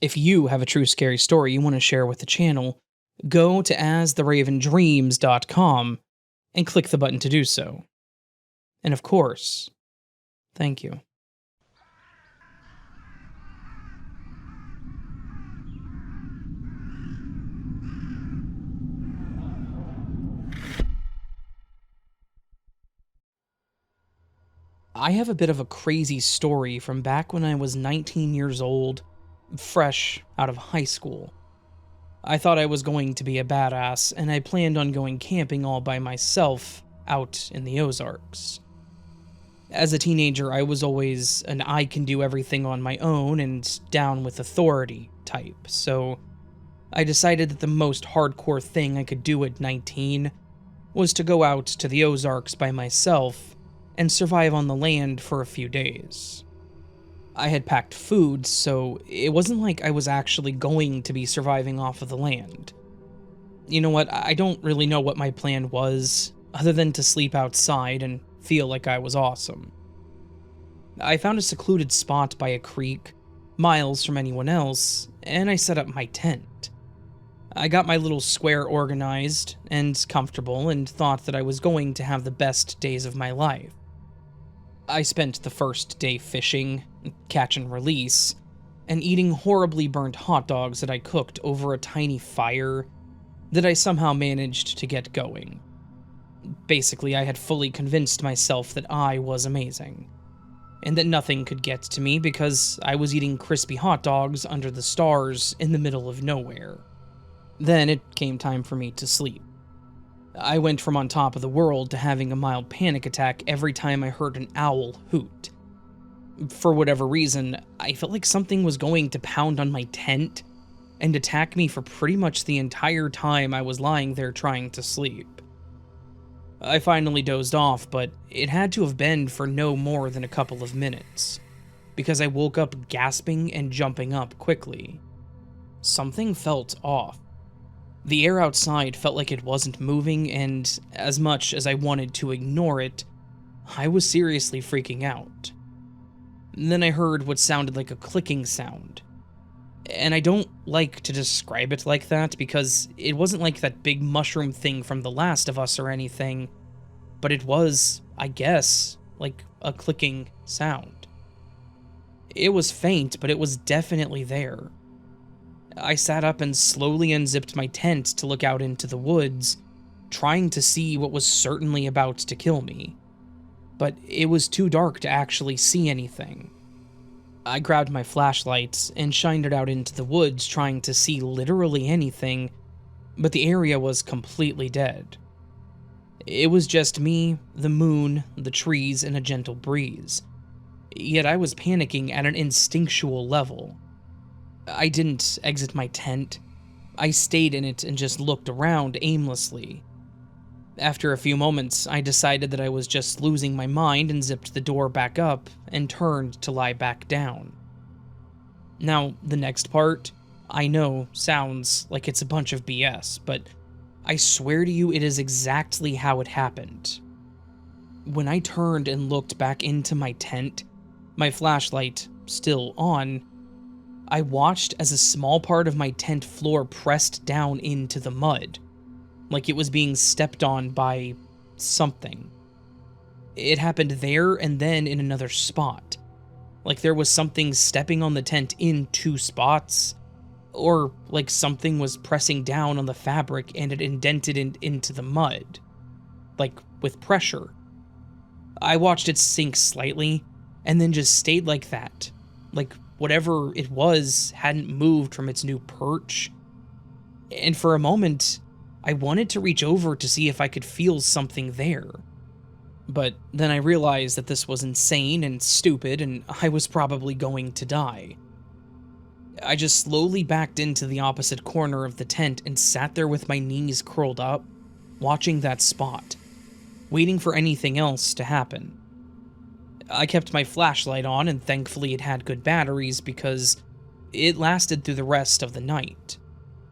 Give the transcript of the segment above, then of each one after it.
If you have a true scary story you want to share with the channel, go to astheravendreams.com and click the button to do so. And of course, thank you. I have a bit of a crazy story from back when I was 19 years old, fresh out of high school. I thought I was going to be a badass, and I planned on going camping all by myself out in the Ozarks. As a teenager, I was always an I can do everything on my own and down with authority type, so I decided that the most hardcore thing I could do at 19 was to go out to the Ozarks by myself and survive on the land for a few days. I had packed food, so it wasn't like I was actually going to be surviving off of the land. You know what, I don't really know what my plan was, other than to sleep outside and feel like I was awesome. I found a secluded spot by a creek, miles from anyone else, and I set up my tent. I got my little square organized and comfortable and thought that I was going to have the best days of my life. I spent the first day fishing, catch and release, and eating horribly burnt hot dogs that I cooked over a tiny fire that I somehow managed to get going. Basically, I had fully convinced myself that I was amazing, and that nothing could get to me because I was eating crispy hot dogs under the stars in the middle of nowhere. Then it came time for me to sleep. I went from on top of the world to having a mild panic attack every time I heard an owl hoot. For whatever reason, I felt like something was going to pound on my tent and attack me for pretty much the entire time I was lying there trying to sleep. I finally dozed off, but it had to have been for no more than a couple of minutes, because I woke up gasping and jumping up quickly. Something felt off. The air outside felt like it wasn't moving, and as much as I wanted to ignore it, I was seriously freaking out. Then I heard what sounded like a clicking sound. And I don't like to describe it like that because it wasn't like that big mushroom thing from The Last of Us or anything, but it was, I guess, like a clicking sound. It was faint, but it was definitely there. I sat up and slowly unzipped my tent to look out into the woods, trying to see what was certainly about to kill me. But it was too dark to actually see anything. I grabbed my flashlight and shined it out into the woods trying to see literally anything, but the area was completely dead. It was just me, the moon, the trees, and a gentle breeze. Yet I was panicking at an instinctual level. I didn't exit my tent. I stayed in it and just looked around aimlessly. After a few moments, I decided that I was just losing my mind and zipped the door back up and turned to lie back down. Now, the next part, I know, sounds like it's a bunch of BS, but I swear to you it is exactly how it happened. When I turned and looked back into my tent, my flashlight still on, I watched as a small part of my tent floor pressed down into the mud, like it was being stepped on by something. It happened there and then in another spot, like there was something stepping on the tent in two spots, or like something was pressing down on the fabric and it indented into the mud, like with pressure. I watched it sink slightly, and then just stayed like that, like whatever it was hadn't moved from its new perch. And for a moment, I wanted to reach over to see if I could feel something there. But then I realized that this was insane and stupid, and I was probably going to die. I just slowly backed into the opposite corner of the tent and sat there with my knees curled up, watching that spot, waiting for anything else to happen. I kept my flashlight on, and thankfully it had good batteries because it lasted through the rest of the night,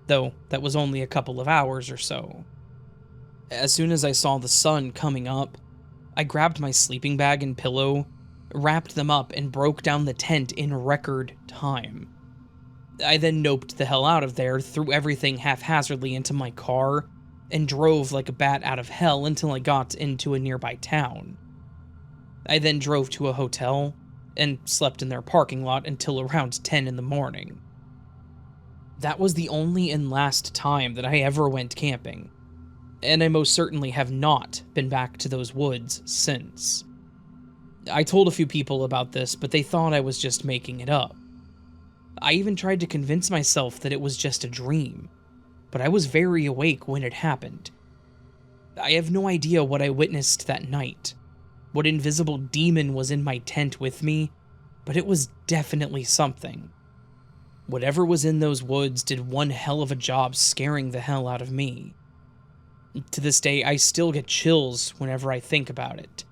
though that was only a couple of hours or so. As soon as I saw the sun coming up, I grabbed my sleeping bag and pillow, wrapped them up, and broke down the tent in record time. I then noped the hell out of there, threw everything haphazardly into my car, and drove like a bat out of hell until I got into a nearby town. I then drove to a hotel and slept in their parking lot until around 10 in the morning. That was the only and last time that I ever went camping, and I most certainly have not been back to those woods since. I told a few people about this, but they thought I was just making it up. I even tried to convince myself that it was just a dream, but I was very awake when it happened. I have no idea what I witnessed that night, what invisible demon was in my tent with me, but it was definitely something. Whatever was in those woods did one hell of a job scaring the hell out of me. To this day, I still get chills whenever I think about it,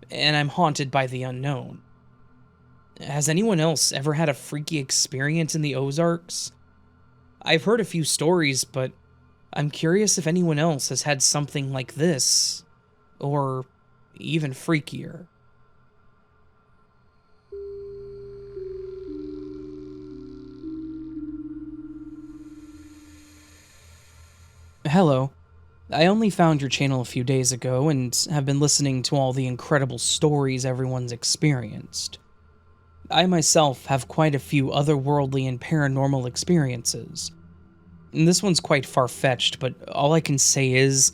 and I'm haunted by the unknown. Has anyone else ever had a freaky experience in the Ozarks? I've heard a few stories, but I'm curious if anyone else has had something like this, or even freakier. Hello. I only found your channel a few days ago and have been listening to all the incredible stories everyone's experienced. I myself have quite a few otherworldly and paranormal experiences. And this one's quite far-fetched, but all I can say is,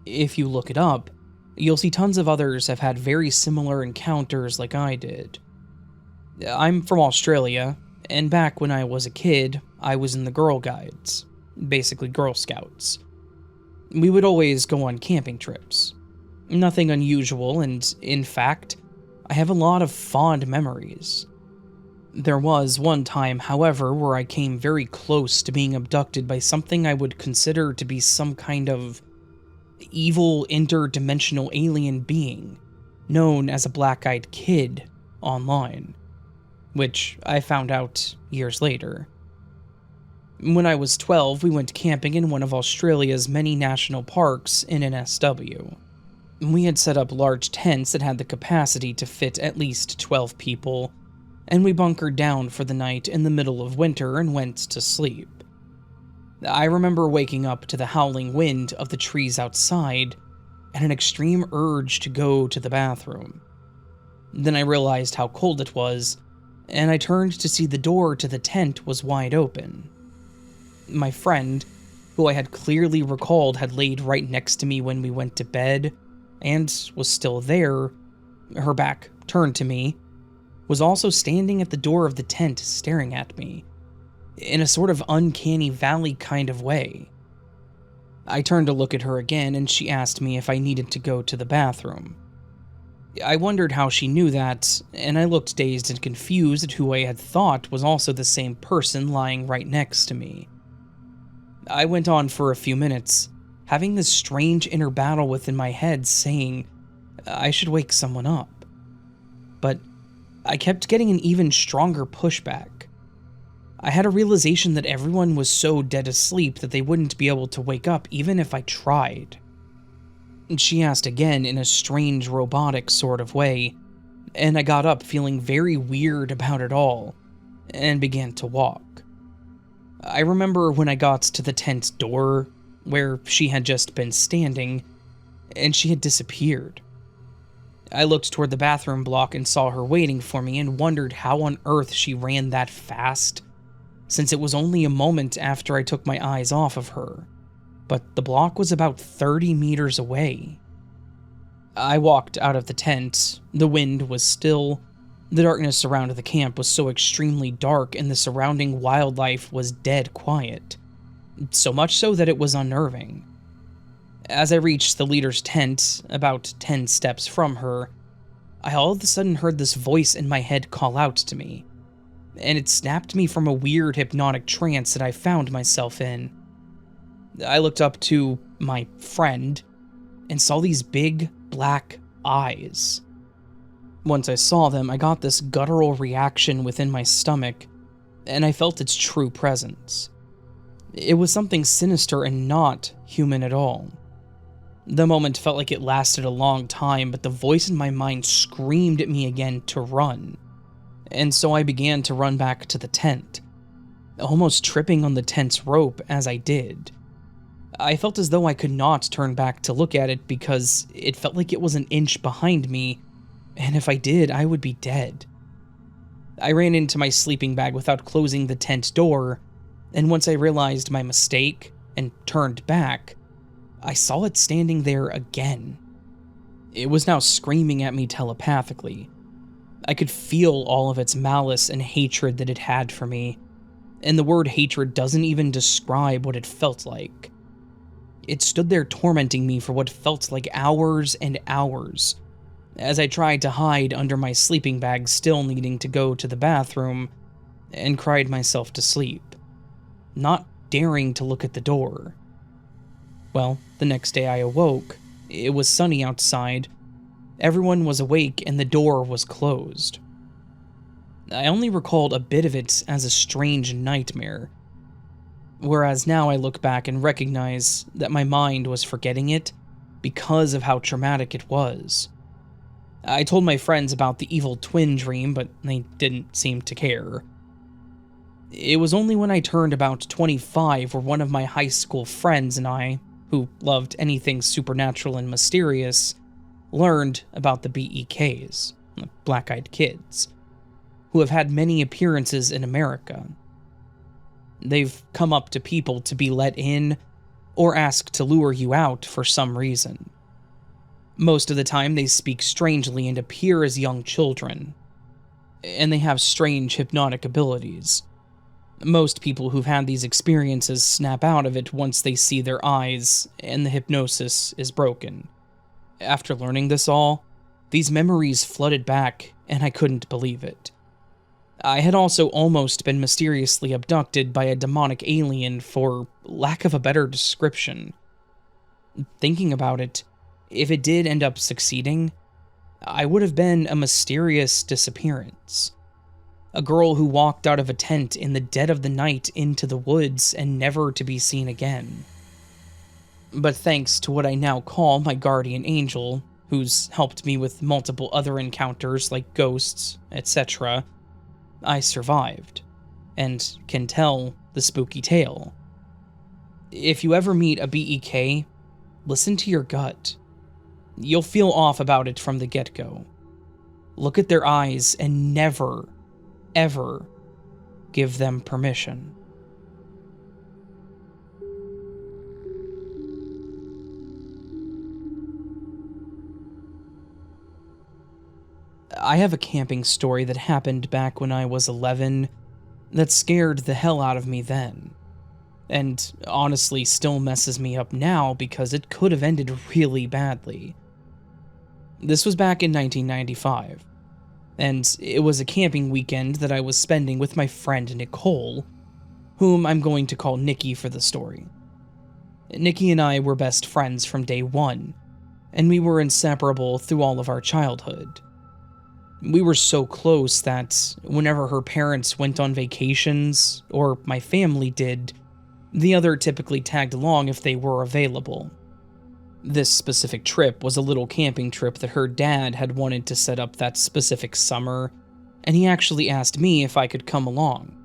if you look it up, you'll see tons of others have had very similar encounters like I did. I'm from Australia, and back when I was a kid, I was in the Girl Guides, basically Girl Scouts. We would always go on camping trips. Nothing unusual, and in fact, I have a lot of fond memories. There was one time, however, where I came very close to being abducted by something I would consider to be some kind of evil interdimensional alien being, known as a black-eyed kid online, which I found out years later. When I was 12, we went camping in one of Australia's many national parks in an SW. We had set up large tents that had the capacity to fit at least 12 people, and we bunkered down for the night in the middle of winter and went to sleep. I remember waking up to the howling wind of the trees outside and an extreme urge to go to the bathroom. Then I realized how cold it was, and I turned to see the door to the tent was wide open. My friend, who I had clearly recalled had laid right next to me when we went to bed, and was still there, her back turned to me, was also standing at the door of the tent staring at me, in a sort of uncanny valley kind of way. I turned to look at her again, and she asked me if I needed to go to the bathroom. I wondered how she knew that, and I looked dazed and confused at who I had thought was also the same person lying right next to me. I went on for a few minutes, having this strange inner battle within my head saying I should wake someone up. But I kept getting an even stronger pushback. I had a realization that everyone was so dead asleep that they wouldn't be able to wake up even if I tried. She asked again in a strange robotic sort of way, and I got up feeling very weird about it all, and began to walk. I remember when I got to the tent door, where she had just been standing, and she had disappeared. I looked toward the bathroom block and saw her waiting for me and wondered how on earth she ran that fast, since it was only a moment after I took my eyes off of her, but the block was about 30 meters away. I walked out of the tent, the wind was still, the darkness around the camp was so extremely dark and the surrounding wildlife was dead quiet, so much so that it was unnerving. As I reached the leader's tent, about 10 steps from her, I all of a sudden heard this voice in my head call out to me, and it snapped me from a weird hypnotic trance that I found myself in. I looked up to my friend and saw these big black eyes. Once I saw them, I got this guttural reaction within my stomach, and I felt its true presence. It was something sinister and not human at all. The moment felt like it lasted a long time, but the voice in my mind screamed at me again to run, and so I began to run back to the tent. almost tripping on the tent's rope as I did. I felt as though I could not turn back to look at it because it felt like it was an inch behind me, and if I did, I would be dead. I ran into my sleeping bag without closing the tent door, and once I realized my mistake and turned back, I saw it standing there again. It was now screaming at me telepathically. I could feel all of its malice and hatred that it had for me, and the word hatred doesn't even describe what it felt like. It stood there tormenting me for what felt like hours and hours, as I tried to hide under my sleeping bag, still needing to go to the bathroom, and cried myself to sleep, not daring to look at the door. Well, the next day I awoke. It was sunny outside. Everyone was awake and the door was closed. I only recalled a bit of it as a strange nightmare, whereas now I look back and recognize that my mind was forgetting it because of how traumatic it was. I told my friends about the evil twin dream, but they didn't seem to care. It was only when I turned about 25 where one of my high school friends and I, who loved anything supernatural and mysterious, learned about the BEKs, the Black-Eyed Kids, who have had many appearances in America. They've come up to people to be let in, or ask to lure you out for some reason. Most of the time they speak strangely and appear as young children, and they have strange hypnotic abilities. Most people who've had these experiences snap out of it once they see their eyes and the hypnosis is broken. After learning this all, these memories flooded back and I couldn't believe it. I had also almost been mysteriously abducted by a demonic alien for lack of a better description. Thinking about it, if it did end up succeeding, I would have been a mysterious disappearance. A girl who walked out of a tent in the dead of the night into the woods and never to be seen again. But thanks to what I now call my guardian angel, who's helped me with multiple other encounters like ghosts, etc., I survived, and can tell the spooky tale. If you ever meet a BEK, listen to your gut. You'll feel off about it from the get-go. Look at their eyes and never, ever give them permission. I have a camping story that happened back when I was 11 that scared the hell out of me then, and honestly still messes me up now because it could have ended really badly. This was back in 1995, and it was a camping weekend that I was spending with my friend Nicole, whom I'm going to call Nikki for the story. Nikki and I were best friends from day one, and we were inseparable through all of our childhood. We were so close that whenever her parents went on vacations, or my family did, the other typically tagged along if they were available. This specific trip was a little camping trip that her dad had wanted to set up that specific summer, and he actually asked me if I could come along.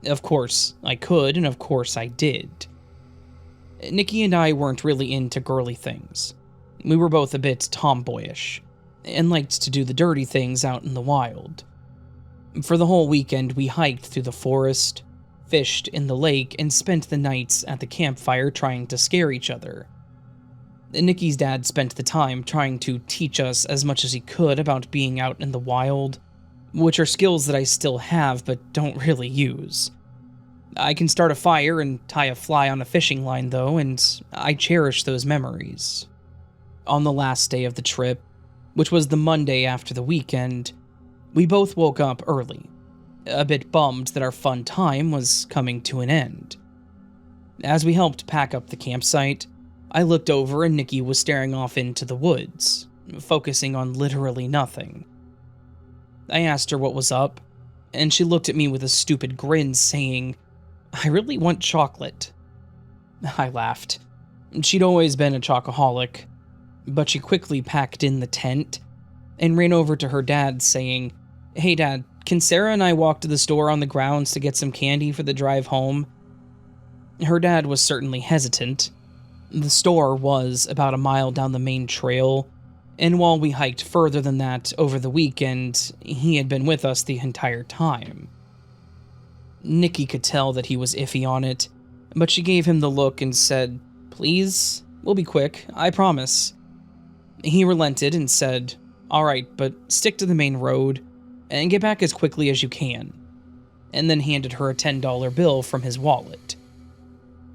Of course, I could, and of course I did. Nikki and I weren't really into girly things. We were both a bit tomboyish, and liked to do the dirty things out in the wild. For the whole weekend, we hiked through the forest, fished in the lake, and spent the nights at the campfire trying to scare each other. Nikki's dad spent the time trying to teach us as much as he could about being out in the wild, which are skills that I still have but don't really use. I can start a fire and tie a fly on a fishing line though, and I cherish those memories. On the last day of the trip, which was the Monday after the weekend, we both woke up early, a bit bummed that our fun time was coming to an end. As we helped pack up the campsite, I looked over and Nikki was staring off into the woods, focusing on literally nothing. I asked her what was up, and she looked at me with a stupid grin saying, "I really want chocolate." I laughed. She'd always been a chocoholic, but she quickly packed in the tent and ran over to her dad saying, "Hey Dad, Sarah and I walk to the store on the grounds to get some candy for the drive home? Her dad was certainly hesitant. The store was about a mile down the main trail, and while we hiked further than that over the weekend, he had been with us the entire time. Nikki could tell that he was iffy on it, but she gave him the look and said, "Please, we'll be quick, I promise." He relented and said, "All right, but stick to the main road and get back as quickly as you can," and then handed her a $10 bill from his wallet.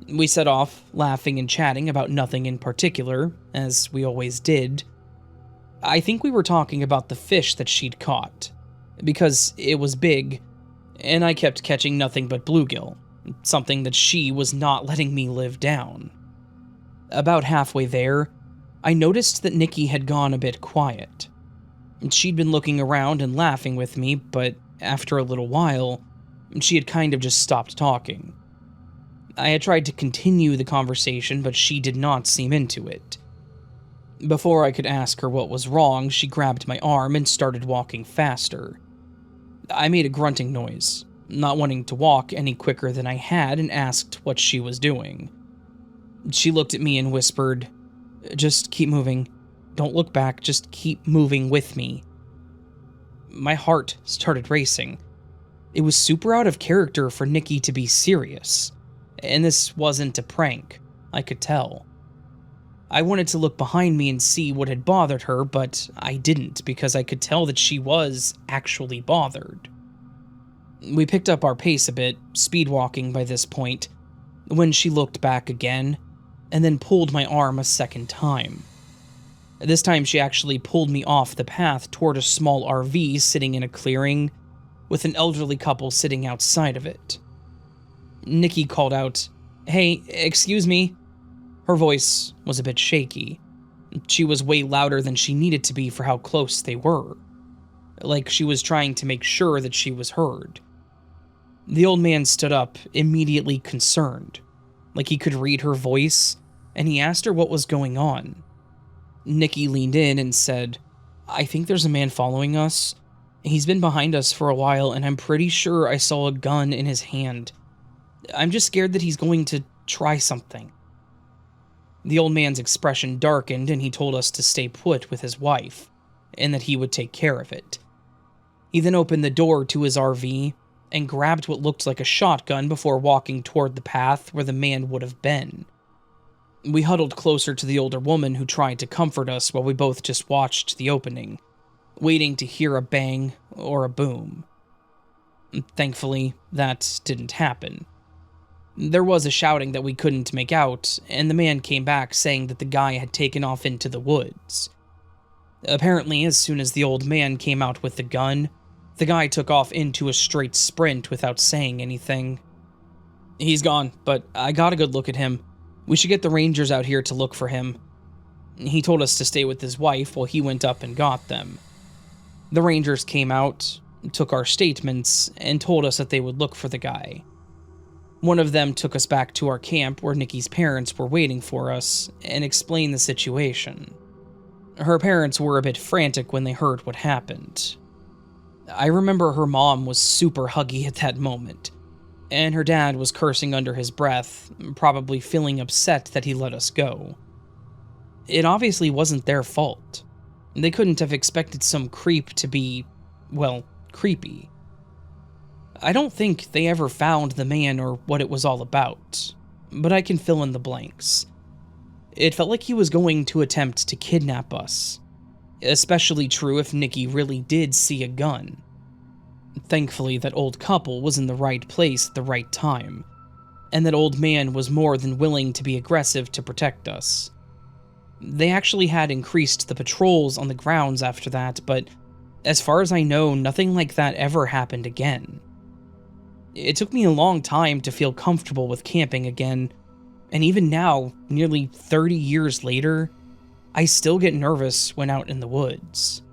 We set off, laughing and chatting about nothing in particular, as we always did. I think we were talking about the fish that she'd caught, because it was big, and I kept catching nothing but bluegill, something that she was not letting me live down. About halfway there, I noticed that Nikki had gone a bit quiet. She'd been looking around and laughing with me, but after a little while, she had kind of just stopped talking. I had tried to continue the conversation, but she did not seem into it. Before I could ask her what was wrong, she grabbed my arm and started walking faster. I made a grunting noise, not wanting to walk any quicker than I had, and asked what she was doing. She looked at me and whispered, "Just keep moving. Don't look back, just keep moving with me." My heart started racing. It was super out of character for Nikki to be serious, and this wasn't a prank, I could tell. I wanted to look behind me and see what had bothered her, but I didn't because I could tell that she was actually bothered. We picked up our pace a bit, speed walking by this point, when she looked back again, and then pulled my arm a second time. This time she actually pulled me off the path toward a small RV sitting in a clearing, with an elderly couple sitting outside of it. Nikki called out, "Hey, excuse me." Her voice was a bit shaky. She was way louder than she needed to be for how close they were, like she was trying to make sure that she was heard. The old man stood up, immediately concerned, like he could read her voice, and he asked her what was going on. Nikki leaned in and said, "I think there's a man following us. He's been behind us for a while, and I'm pretty sure I saw a gun in his hand. I'm just scared that he's going to try something." The old man's expression darkened, and he told us to stay put with his wife, and that he would take care of it. He then opened the door to his RV and grabbed what looked like a shotgun before walking toward the path where the man would have been. We huddled closer to the older woman who tried to comfort us while we both just watched the opening, waiting to hear a bang or a boom. Thankfully, that didn't happen. There was a shouting that we couldn't make out, and the man came back saying that the guy had taken off into the woods. Apparently, as soon as the old man came out with the gun, the guy took off into a straight sprint without saying anything. "He's gone, but I got a good look at him. We should get the rangers out here to look for him." He told us to stay with his wife while he went up and got them. The rangers came out, took our statements, and told us that they would look for the guy. One of them took us back to our camp where Nikki's parents were waiting for us and explained the situation. Her parents were a bit frantic when they heard what happened. I remember her mom was super huggy at that moment, and her dad was cursing under his breath, probably feeling upset that he let us go. It obviously wasn't their fault. They couldn't have expected some creep to be, well, creepy. I don't think they ever found the man or what it was all about, but I can fill in the blanks. It felt like he was going to attempt to kidnap us, especially true if Nikki really did see a gun. Thankfully, that old couple was in the right place at the right time, and that old man was more than willing to be aggressive to protect us. They actually had increased the patrols on the grounds after that, but as far as I know, nothing like that ever happened again. It took me a long time to feel comfortable with camping again, and even now, nearly 30 years later, I still get nervous when out in the woods.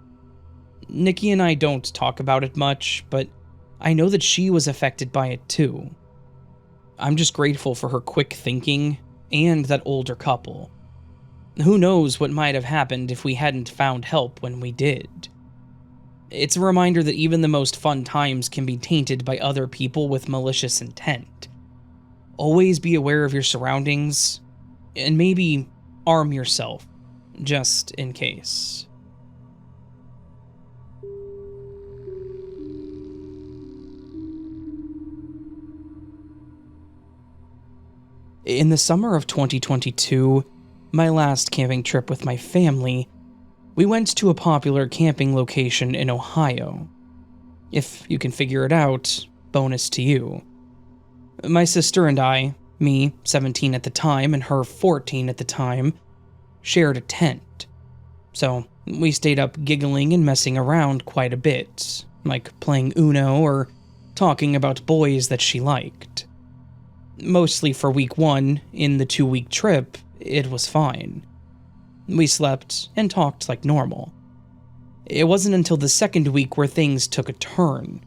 Nikki and I don't talk about it much, but I know that she was affected by it too. I'm just grateful for her quick thinking and that older couple. Who knows what might have happened if we hadn't found help when we did. It's a reminder that even the most fun times can be tainted by other people with malicious intent. Always be aware of your surroundings, and maybe arm yourself, just in case. In the summer of 2022, my last camping trip with my family, we went to a popular camping location in Ohio. If you can figure it out, bonus to you. My sister and I, me 17 at the time and her 14 at the time, shared a tent. So we stayed up giggling and messing around quite a bit, like playing Uno or talking about boys that she liked. Mostly for week 1, in the 2-week trip, it was fine. We slept and talked like normal. It wasn't until the 2nd week where things took a turn.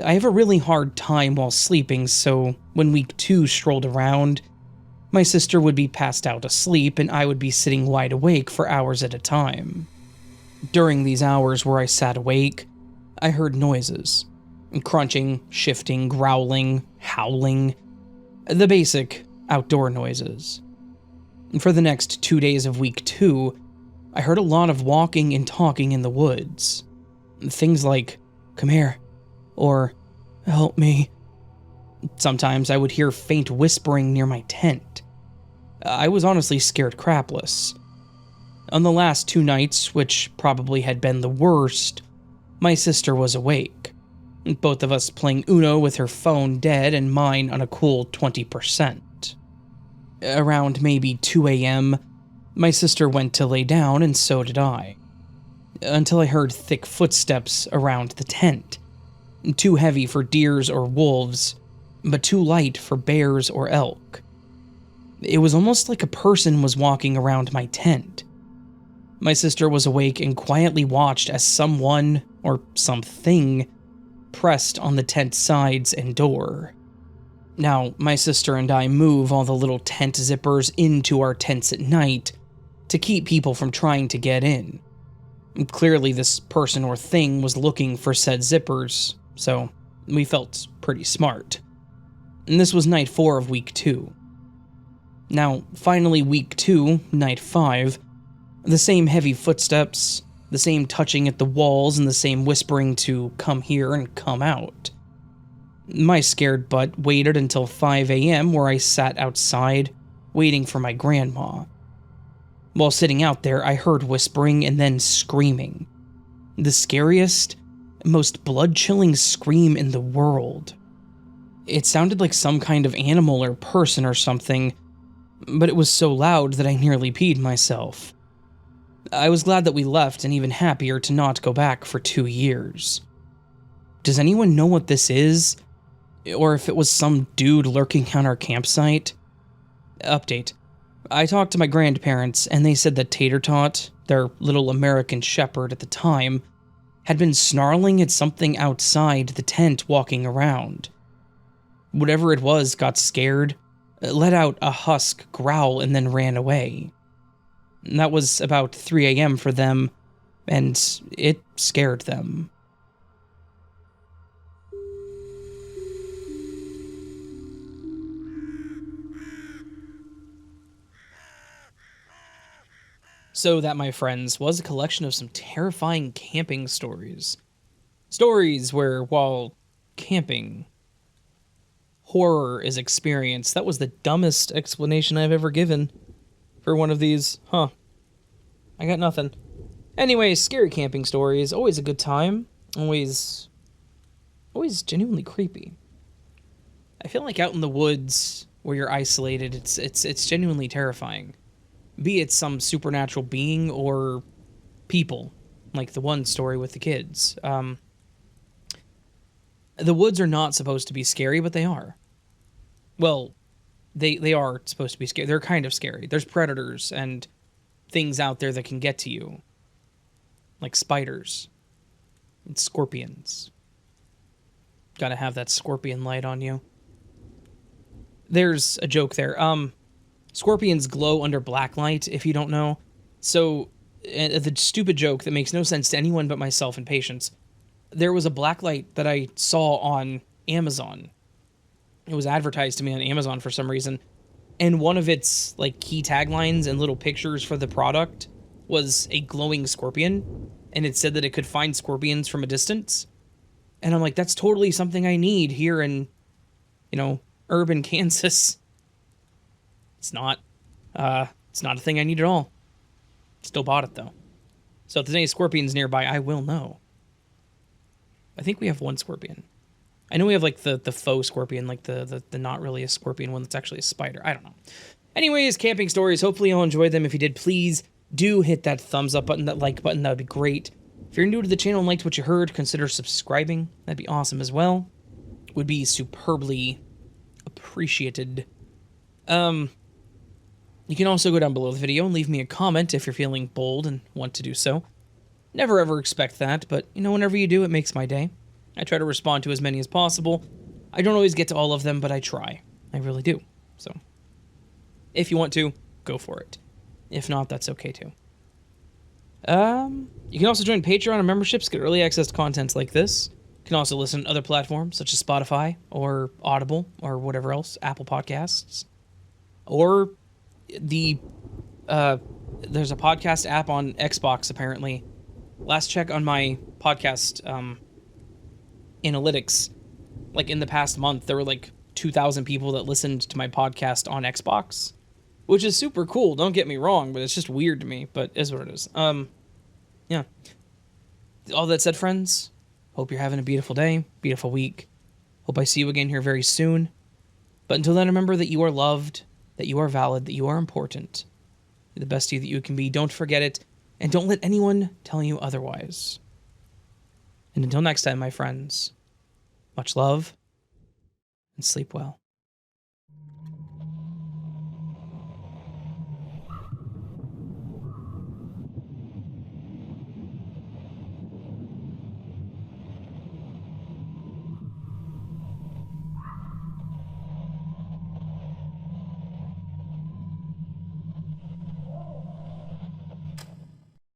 I have a really hard time while sleeping, so when week 2 strolled around, my sister would be passed out asleep and I would be sitting wide awake for hours at a time. During these hours where I sat awake, I heard noises. Crunching, shifting, growling, howling. The basic outdoor noises. For the next 2 days of week 2, I heard a lot of walking and talking in the woods. Things like, "Come here," or "Help me." Sometimes I would hear faint whispering near my tent. I was honestly scared crapless. On the last 2 nights, which probably had been the worst, my sister was awake. Both of us playing Uno with her phone dead and mine on a cool 20%. Around maybe 2 a.m., my sister went to lay down and so did I. Until I heard thick footsteps around the tent. Too heavy for deers or wolves, but too light for bears or elk. It was almost like a person was walking around my tent. My sister was awake and quietly watched as someone, or something, pressed on the tent sides and door. Now, my sister and I move all the little tent zippers into our tents at night to keep people from trying to get in. Clearly, this person or thing was looking for said zippers, so we felt pretty smart. And this was night 4 of week 2. Now, finally week 2, night 5, the same heavy footsteps, the same touching at the walls, and the same whispering to come here and come out. My scared butt waited until 5 a.m. where I sat outside, waiting for my grandma. While sitting out there, I heard whispering and then screaming. The scariest, most blood-chilling scream in the world. It sounded like some kind of animal or person or something, but it was so loud that I nearly peed myself. I was glad that we left and even happier to not go back for 2 years. Does anyone know what this is? Or if it was some dude lurking on our campsite? Update. I talked to my grandparents and they said that Tater Tot, their little American shepherd at the time, had been snarling at something outside the tent walking around. Whatever it was got scared, let out a husk growl and then ran away. That was about 3 a.m. for them, and it scared them. So that, my friends, was a collection of some terrifying camping stories. Stories where, while camping, horror is experienced. That was the dumbest explanation I've ever given for one of these. I got nothing. Anyways, scary camping stories, always a good time. Always genuinely creepy. I feel like out in the woods, where you're isolated, it's genuinely terrifying. Be it some supernatural being or people, like the one story with the kids. The woods are not supposed to be scary, but they are. Well, they are supposed to be scary. They're kind of scary. There's predators and things out there that can get to you. Like spiders and scorpions. Gotta have that scorpion light on you. There's a joke there. Scorpions glow under black light, if you don't know. So the stupid joke that makes no sense to anyone but myself and patients. There was a blacklight that I saw on Amazon. It was advertised to me on Amazon for some reason. And one of its like key taglines and little pictures for the product was a glowing scorpion. And it said that it could find scorpions from a distance. And I'm like, that's totally something I need here in, urban Kansas. It's not a thing I need at all. Still bought it though. So if there's any scorpions nearby, I will know. I think we have one scorpion. I know we have like the faux scorpion, like the not really a scorpion one that's actually a spider. I don't know. Anyways, camping stories. Hopefully you'll enjoy them. If you did, please do hit that thumbs up button, that like button. That would be great. If you're new to the channel and liked what you heard, consider subscribing. That'd be awesome as well. Would be superbly appreciated. You can also go down below the video and leave me a comment if you're feeling bold and want to do so. Never ever expect that, but whenever you do, it makes my day. I try to respond to as many as possible. I don't always get to all of them, but I try. I really do. So, if you want to, go for it. If not, that's okay too. You can also join Patreon and memberships, get early access to contents like this. You can also listen to other platforms such as Spotify or Audible or whatever else, Apple Podcasts. Or there's a podcast app on Xbox apparently. Last check on my podcast analytics, like in the past month, there were like 2,000 people that listened to my podcast on Xbox, which is super cool. Don't get me wrong, but it's just weird to me, but is what it is. Yeah. All that said, friends, hope you're having a beautiful day, beautiful week. Hope I see you again here very soon. But until then, remember that you are loved, that you are valid, that you are important. You're the best you that you can be. Don't forget it, and don't let anyone tell you otherwise. And until next time, my friends, much love, and sleep well.